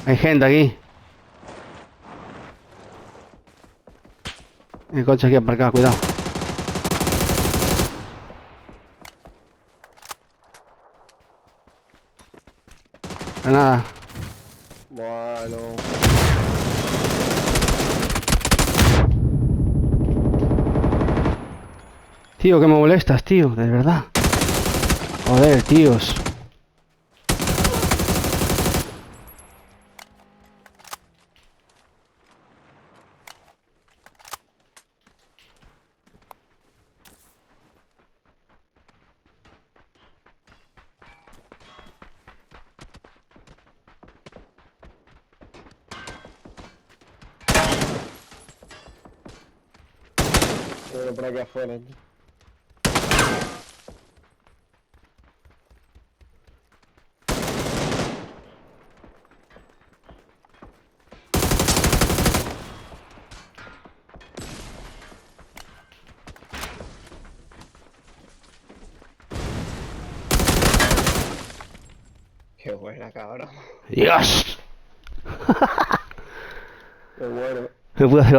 Hay gente aquí. El coche aquí aparcado, cuidado. Nada. Bueno. Tío, que me molestas, tío, de verdad. Joder, tíos. Bueno, por aquí afuera. Qué buena, cabrón. Dios. Qué bueno. Me pude hacer